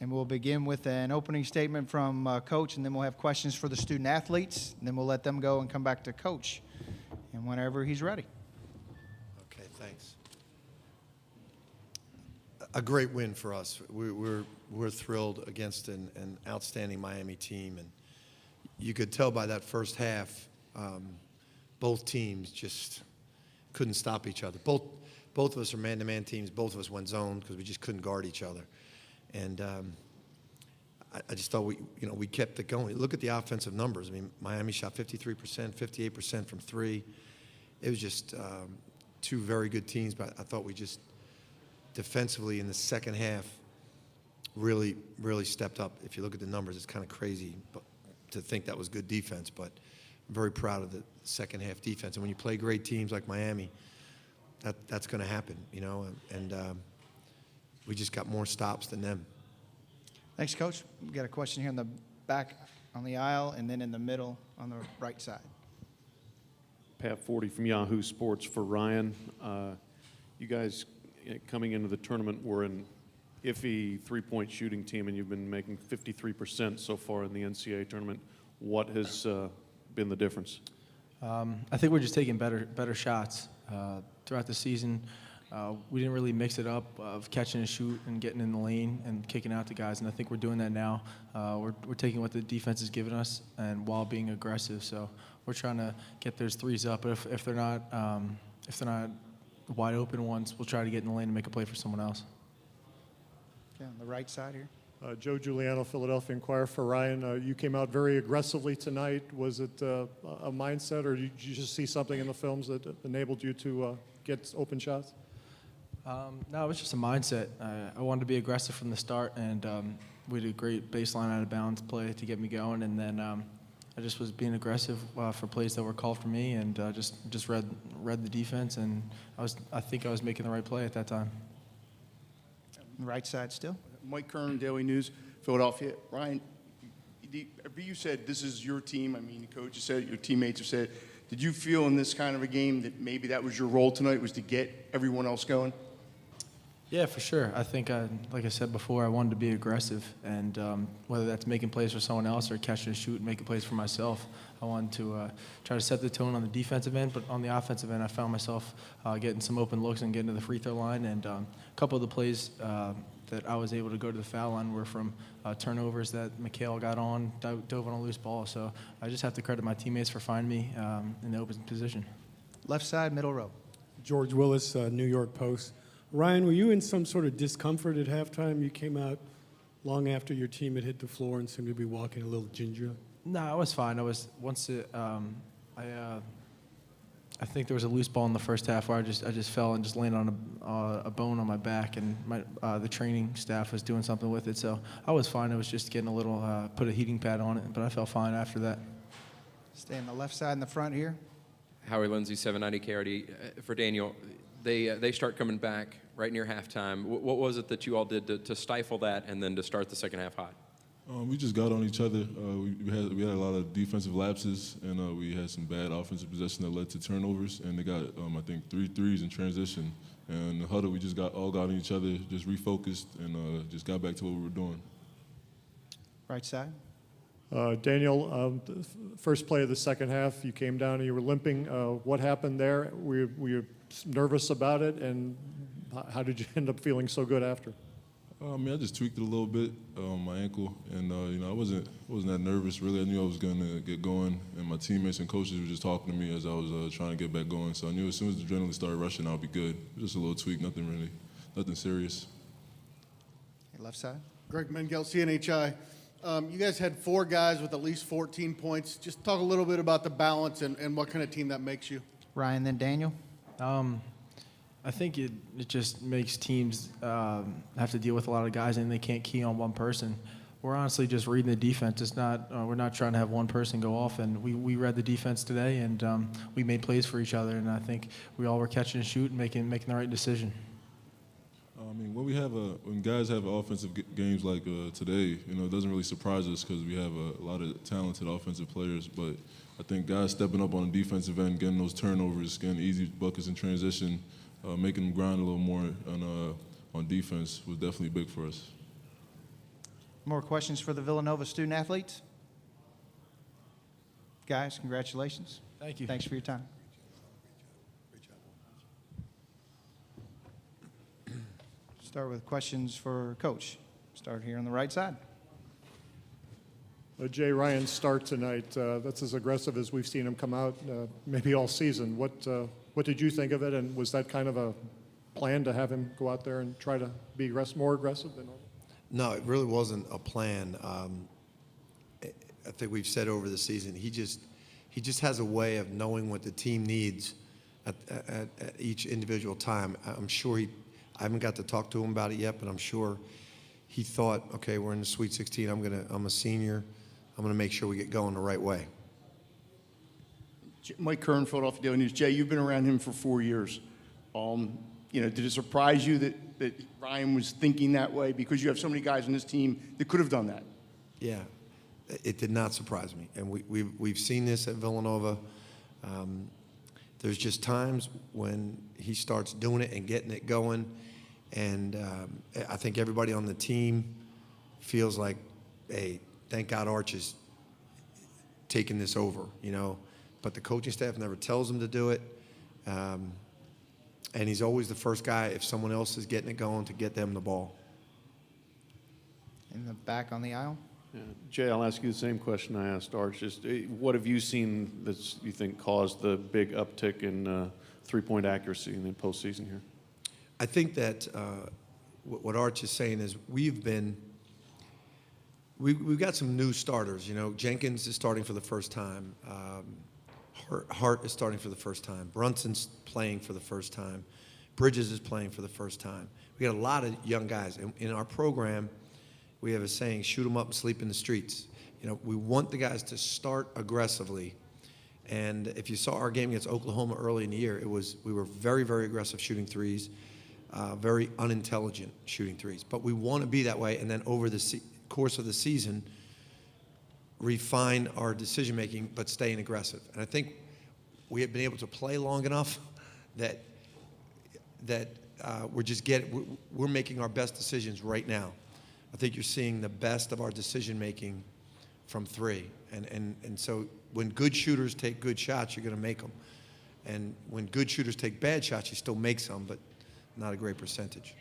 And we'll begin with an opening statement from Coach, and then we'll have questions for the student athletes, and then we'll let them go and come back to Coach, and whenever he's ready. Okay, thanks. A great win for us. We're thrilled against an outstanding Miami team, and you could tell by that first half, both teams just couldn't stop each other. Both of us are man-to-man teams. Both of us went zone because we just couldn't guard each other. And I just thought we kept it going. Look at the offensive numbers. I mean, Miami shot 53%, 58% from three. It was just two very good teams, but I thought we just defensively in the second half really, really stepped up. If you look at the numbers, it's kind of crazy to think that was good defense, but I'm very proud of the second half defense. And when you play great teams like Miami, that's going to happen, and we just got more stops than them. Thanks, Coach. We've got a question here in the back on the aisle and then in the middle on the right side. Pat Forty from Yahoo Sports for Ryan. You guys coming into the tournament were an iffy three-point shooting team, and you've been making 53% so far in the NCAA tournament. What has been the difference? I think we're just taking better shots throughout the season. We didn't really mix it up of catching and shoot and getting in the lane and kicking out to guys, and I think we're doing that now. We're taking what the defense has given us and while being aggressive. So we're trying to get those threes up. But if they're not wide open ones, we'll try to get in the lane and make a play for someone else. Okay, on the right side here. Joe Giuliano, Philadelphia Inquirer for Ryan. You came out very aggressively tonight. Was it a mindset, or did you just see something in the films that enabled you to get open shots? No, it was just a mindset. I wanted to be aggressive from the start, and we did a great baseline out of bounds play to get me going, and then I just was being aggressive for plays that were called for me, and just read the defense, and I think I was making the right play at that time. On the right side still. Mike Kern, Daily News, Philadelphia. Ryan, you said this is your team. I mean, the coach said it, your teammates have said it. Did you feel in this kind of a game that maybe that was your role tonight, was to get everyone else going? Yeah, for sure. I think, like I said before, I wanted to be aggressive, and whether that's making plays for someone else or catching and shoot and making plays for myself, I wanted to try to set the tone on the defensive end, but on the offensive end, I found myself getting some open looks and getting to the free throw line, and a couple of the plays that I was able to go to the foul line were from turnovers that Mikhail got on, dove on a loose ball. So I just have to credit my teammates for finding me in the open position. Left side, middle row. George Willis, New York Post. Ryan, were you in some sort of discomfort at halftime? You came out long after your team had hit the floor and seemed to be walking a little gingerly. No, I was fine. I think there was a loose ball in the first half where I just fell and just landed on a bone on my back, and the training staff was doing something with it. So I was fine. I was just getting a little, put a heating pad on it, but I felt fine after that. Stay on the left side in the front here. Howie Lindsay, 790 KRD. For Daniel, they start coming back right near halftime. What was it that you all did to stifle that and then to start the second half hot? We just got on each other. We had a lot of defensive lapses, and we had some bad offensive possession that led to turnovers. And they got, I think, 3 threes in transition. And in the huddle, we just all got on each other, just refocused, and just got back to what we were doing. Right side. Daniel, the first play of the second half, you came down and you were limping. What happened there? Were you nervous about it, and how did you end up feeling so good after? I just tweaked it a little bit on my ankle, and I wasn't that nervous really. I knew I was going to get going, and my teammates and coaches were just talking to me as I was trying to get back going. So I knew as soon as the adrenaline started rushing, I'll be good. Just a little tweak, nothing serious. Left side. Greg Mengel, CNHI. You guys had 4 guys with at least 14 points. Just talk a little bit about the balance and what kind of team that makes you. Ryan, then Daniel. I think it just makes teams have to deal with a lot of guys, and they can't key on one person. We're honestly just reading the defense. It's not we're not trying to have one person go off, and we read the defense today, and we made plays for each other, and I think we all were catching and shooting, making the right decision. When guys have offensive games like today, it doesn't really surprise us because we have a lot of talented offensive players. But I think guys stepping up on the defensive end, getting those turnovers, getting easy buckets in transition, making them grind a little more on defense was definitely big for us. More questions for the Villanova student athletes? Guys, congratulations. Thank you. Thanks for your time. Start with questions for Coach. Start here on the right side. Jay, Ryan's start tonight, that's as aggressive as we've seen him come out maybe all season. What did you think of it, and was that kind of a plan to have him go out there and try to be more aggressive than normal? No, it really wasn't a plan. I think we've said over the season, he just has a way of knowing what the team needs at each individual time. I'm sure I haven't got to talk to him about it yet, but I'm sure he thought, okay, we're in the Sweet 16. I'm a senior. I'm gonna make sure we get going the right way. Mike Kern, Philadelphia Daily News. Jay, you've been around him for 4 years. Did it surprise you that Ryan was thinking that way? Because you have so many guys on this team that could have done that. Yeah, it did not surprise me, and we've seen this at Villanova. There's just times when he starts doing it and getting it going, and I think everybody on the team feels like, hey, thank God Arch is taking this over, But the coaching staff never tells him to do it, and he's always the first guy, if someone else is getting it going, to get them the ball. In the back on the aisle. Yeah. Jay, I'll ask you the same question I asked Arch. Just what have you seen that you think caused the big uptick in three-point accuracy in the postseason here? I think that what Arch is saying is we've got some new starters. Jenkins is starting for the first time. Hart is starting for the first time. Brunson's playing for the first time. Bridges is playing for the first time. We got a lot of young guys. In our program, we have a saying, shoot them up and sleep in the streets. We want the guys to start aggressively. And if you saw our game against Oklahoma early in the year, we were very, very aggressive shooting threes, very unintelligent shooting threes. But we want to be that way, and then over the course of the season, refine our decision-making, but staying aggressive. And I think we have been able to play long enough that we're making our best decisions right now. I think you're seeing the best of our decision-making from three. And so when good shooters take good shots, you're going to make them. And when good shooters take bad shots, you still make some, but not a great percentage.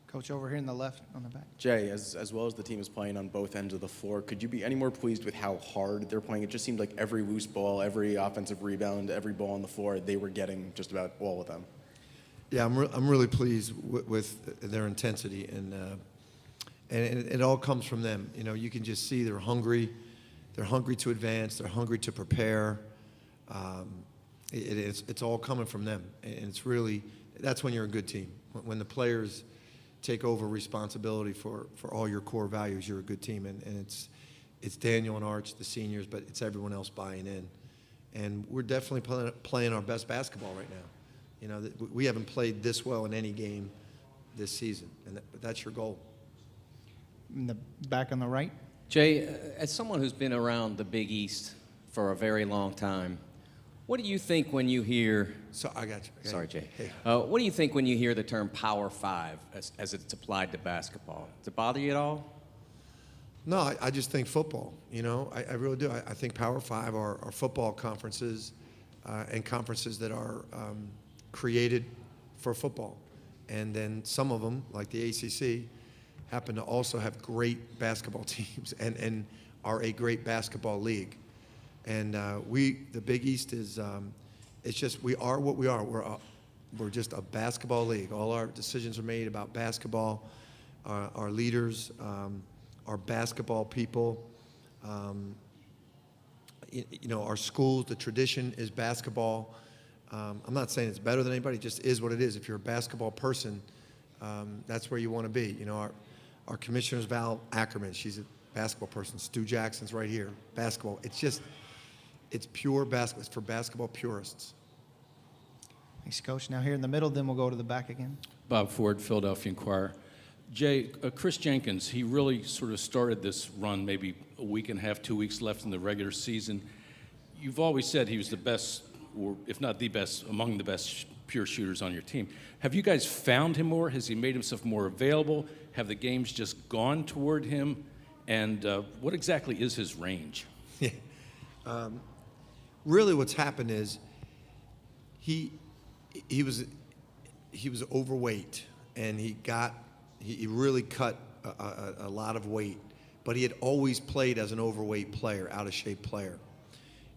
Coach, over here in the left on the back. Jay, as well as the team is playing on both ends of the floor, could you be any more pleased with how hard they're playing? It just seemed like every loose ball, every offensive rebound, every ball on the floor, they were getting just about all of them. Yeah, I'm really pleased with their intensity, and it all comes from them. You can just see they're hungry. They're hungry to advance. They're hungry to prepare. It's all coming from them, and that's when you're a good team. When the players take over responsibility for all your core values, you're a good team. And it's Daniel and Arch, the seniors, but it's everyone else buying in. And we're definitely playing our best basketball right now. We haven't played this well in any game this season, but that's your goal. In the back on the right. Jay, as someone who's been around the Big East for a very long time, what do you think when you hear... So I got you. Sorry, Jay. Hey. What do you think when you hear the term Power Five as it's applied to basketball? Does it bother you at all? No, I just think football. I really do. I think Power Five are football conferences and conferences that are created for football. And then some of them, like the ACC, happen to also have great basketball teams and are a great basketball league. And the Big East is, it's just, we are what we are. We're just a basketball league. All our decisions are made about basketball. Our leaders are basketball people. Our schools, the tradition is basketball. I'm not saying it's better than anybody. It just is what it is. If you're a basketball person, that's where you want to be. Our commissioner's Val Ackerman. She's a basketball person. Stu Jackson's right here. Basketball. It's pure basketball. It's for basketball purists. Thanks, Coach. Now here in the middle, then we'll go to the back again. Bob Ford, Philadelphia Inquirer. Jay, Chris Jenkins, he really sort of started this run maybe a week and a half, 2 weeks left in the regular season. You've always said he was the best, or if not the best, among the best pure shooters on your team. Have you guys found him more? Has he made himself more available? Have the games just gone toward him? And what exactly is his range? Really what's happened is he was overweight, and he really cut a lot of weight, but he had always played as an overweight player, out of shape player.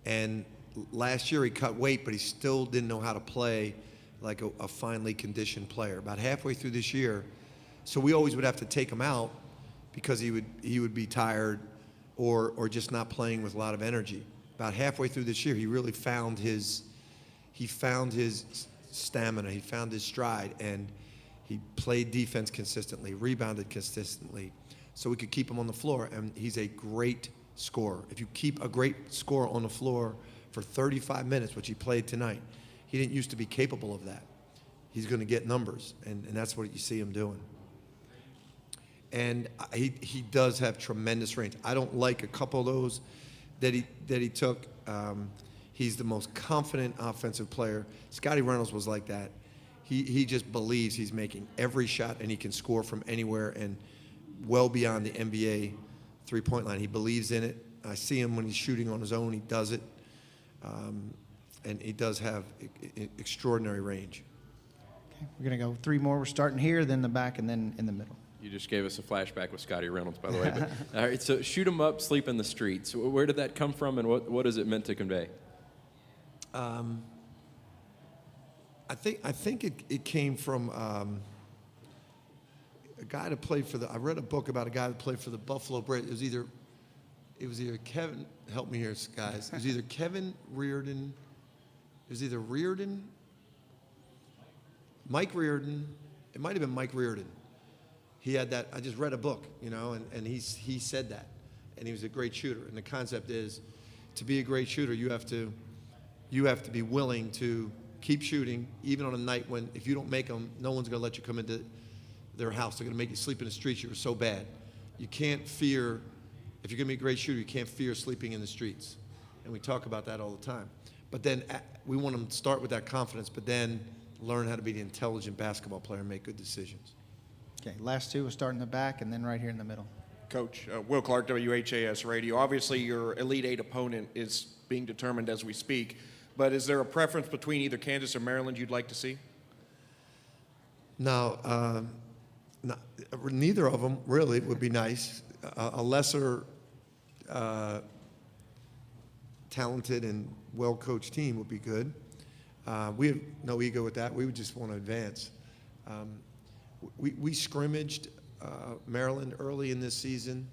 And last year he cut weight, but he still didn't know how to play like a finely conditioned player. About halfway through this year, so we always would have to take him out because he would be tired or just not playing with a lot of energy. About halfway through this year, he really found his stamina, he found his stride, and he played defense consistently, rebounded consistently, so we could keep him on the floor, and he's a great scorer. If you keep a great scorer on the floor for 35 minutes, which he played tonight, he didn't used to be capable of that. He's going to get numbers, and that's what you see him doing. And he does have tremendous range. I don't like a couple of those that he took. He's the most confident offensive player. Scotty Reynolds was like that. He just believes he's making every shot, and he can score from anywhere and well beyond the NBA three-point line. He believes in it. I see him when he's shooting on his own. He does it. And he does have extraordinary range. Okay, we're going to go 3 more. We're starting here, then the back, and then in the middle. You just gave us a flashback with Scotty Reynolds, by the way. But, all right, so shoot 'em up, sleep in the streets. Where did that come from, and what is it meant to convey? I think it came from a guy that played for I read a book about a guy that played for the Buffalo Braves. It was either Kevin, help me here, guys. It was either Kevin Reardon. It was either Mike Reardon. It might have been Mike Reardon. He had that. I just read a book, and he said that, and he was a great shooter. And the concept is, to be a great shooter, you have to be willing to keep shooting, even on a night when if you don't make them, no one's going to let you come into their house. They're going to make you sleep in the streets. You were so bad. You can't fear. If you're going to be a great shooter, you can't fear sleeping in the streets. And we talk about that all the time. But then we want them to start with that confidence, but then learn how to be the intelligent basketball player and make good decisions. Okay, last 2. We'll start in the back, and then right here in the middle. Coach, Will Clark, WHAS Radio. Obviously, your Elite Eight opponent is being determined as we speak, but is there a preference between either Kansas or Maryland you'd like to see? No, neither of them really would be nice. A lesser talented and well-coached team would be good. We have no ego with that. We would just want to advance. We scrimmaged Maryland early in this season,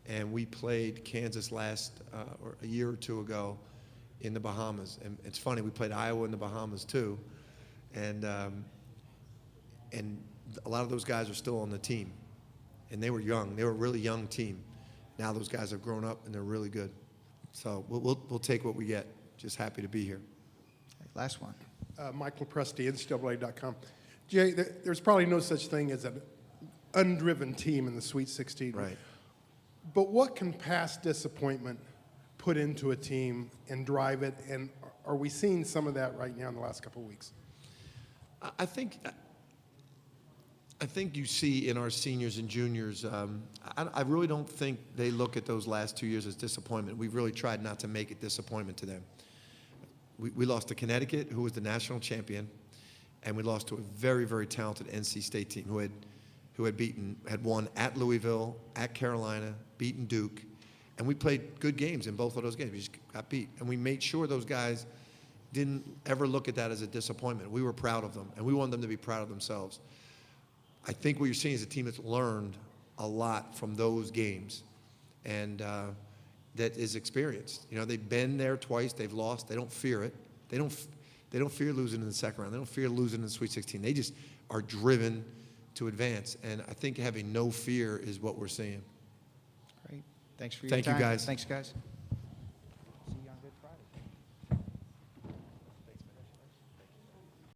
and we played Kansas or a year or 2 ago in the Bahamas. And it's funny, we played Iowa in the Bahamas too, and a lot of those guys are still on the team, and they were young. They were a really young team. Now those guys have grown up and they're really good. So we'll take what we get. Just happy to be here. Okay, last one. Mike LaPresti, NCAA.com. Jay, there's probably no such thing as an undriven team in the Sweet 16. Right. But what can past disappointment put into a team and drive it? And are we seeing some of that right now in the last couple of weeks? I think you see in our seniors and juniors, I really don't think they look at those last 2 years as disappointment. We've really tried not to make it disappointment to them. We lost to Connecticut, who was the national champion, and we lost to a very, very talented NC State team who had won at Louisville, at Carolina, beaten Duke, and we played good games in both of those games. We just got beat, and we made sure those guys didn't ever look at that as a disappointment. We were proud of them, and we wanted them to be proud of themselves. I think what you're seeing is a team that's learned a lot from those games, and that is experienced. They've been there twice. They've lost. They don't fear it. They don't fear losing in the second round. They don't fear losing in the Sweet 16. They just are driven to advance, and I think having no fear is what we're seeing. Great. Thanks for your time. Thank you, guys. Thanks, guys.